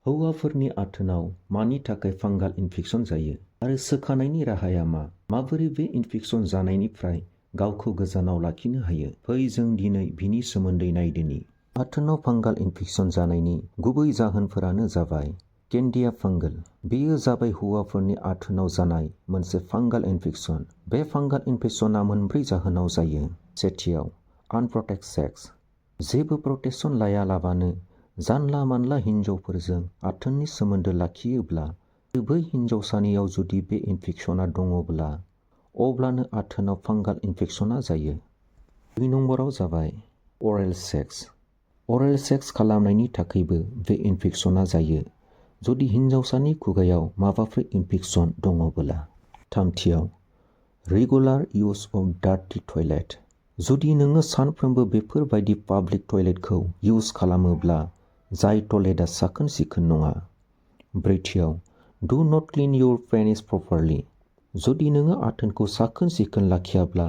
हौवाफोरनि आथोनाव मानि थाखाय फांगाल इनफेक्शन जायो आरो सोखानायनि राहाया मा? माबोरै बे इनफेक्शन जानायनिफ्राय गावखौ गोजानाव लाखिनो हायो? फै जों दिनै बिनि सोमोन्दै नायदिनि। आथोनाव फांगाल इनफेक्शन जानायनि गुबै जाहोनफोरानो जाबाय केन्डिया फांगल। बेयो जाबाय हौवाफोरनि आथोनाव जानाय मोनसे फांगाल इनफेक्शन। बे फांगाल इनफेक्शना मोनब्रै जाहोनाव जायो। सेथियाव, आनप्रटेक्टेड सेक्स। जेबो प्रटेक्शन लायालाबानो जानला मानला हिन्जावफोरजों आथोननि सोमोन्दो लाखियोब्ला बै हिन्जावसानियाव जुदि बे इनफेक्शना दङब्ला अब्लानो आथोनाव फांगाल इनफेक्शना जायो। 2 नम्बराव जाबाय अरेल सेक्स। अरेल सेक्स खालामनायनि थाखायबो बे इनफेक्शना जायो जुदि हिन्जावसानि खुगायाव माबाफोर इनफेक्शन दङब्ला। थामथियाव, रेगुलार इउज अफ डार्टि टयलेट। जुदि नोङो सानफ्रोमबो बेफोरबायदि पाब्लिक टयलेटखौ इउज खालामोब्ला जाय टयलेटआ साखोन सिखोन नङा। ब्रैथियाव, do not clean your penis properly. जुदि नोङो आथोनखौ साखोन सिखोन लाखियाब्ला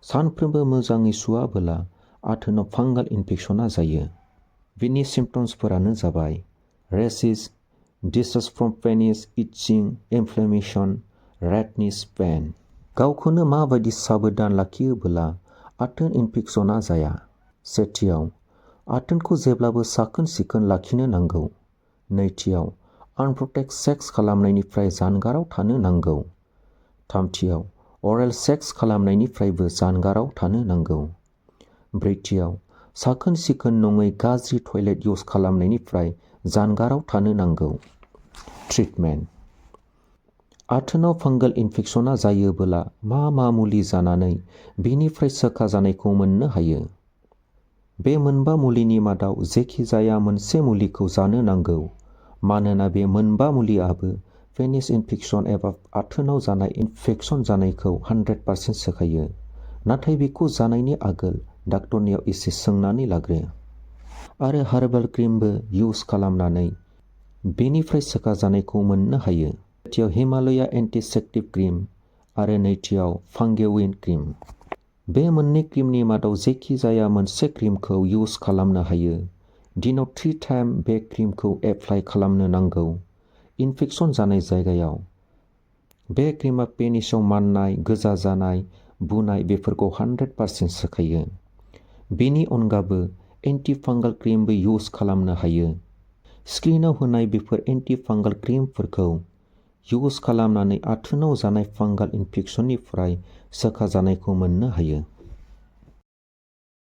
सानफ्रोमबो मोजाङै सुवाबोला आथोनाव फांगाल इनफेक्शना जायो। बेनि सिम्पटम्सफोरानो जाबाय rashes, discharge from penis, itching, inflammation, redness, pain. गावखौनो माबायदि साबधान लाखियोब्ला आथोन इनफेक्शना जाया? सेथियाव, आथोनखौ जेब्लाबो साखोन सिखोन लाखिनो नांगौ। नैथियाव, आनप्रटेक्टेड सेक्स खालामनायनिफ्राय जानगाराव थानो नांगौ। थामथियाव, अरेल सेक्स खालामनायनिफ्रायबो जानगाराव थानो नांगौ। ब्रैथियाव, साखोन सिखोन नङै गाज्रि टयलेट इउज खालामनायनिफ्राय जानगाराव थानो नांगौ। ट्रिटमेन्ट। आथोनाव फांगाल इनफेक्शना जायोबोला मा मुलि जानानै बेनिफ्राय सोखाजानायखौ मोननो हायो? बे मोनबा मुलिनि मादाव जेखि जाया मोनसे मुलिखौ जानो नांगौ मानोना बे मोनबा मुलिआबो पेनिस इनफेक्शन एबा आथोनाव जानाय इनफेक्शन जानायखौ 100% सोखायो। नाथाय बेखौ जानायनि आगोल डाक्टरनियाव एसे सोंनानै लाग्रो। आरो हार्बेल क्रिमबो इउज खालामनानै बेनिफ्राय सोखाजानायखौ मोननो हायो। सेथियाव हिमालया एन्टिसेप्टिक क्रिम आरो नैथियाव फांगेविन क्रिम। बे मोननै क्रिमनि मादाव जेखि जाया मोनसे क्रिमखौ इउज खालामनो हायो। दिनाव 3 टाइम बे क्रिमखौ एप्लाइ खालामनो नांगौ इनफेक्शन जानाय जायगायाव। बे क्रिमआ पेनिसआव माननाय, गोजा जानाय, बुनाय बेफोरखौ 100% सोखायो। बेनि अनगाबो एन्टि फांगाल क्रिमबो इउज खालामनो हायो। स्क्रिनआव होनाय बेफोर एन्टि फांगाल क्रिमफोरखौ इउज खालामनानै आथोनाव जानाय फांगाल इनफेक्शननिफ्राय सोखाजानायखौ मोननो हायो।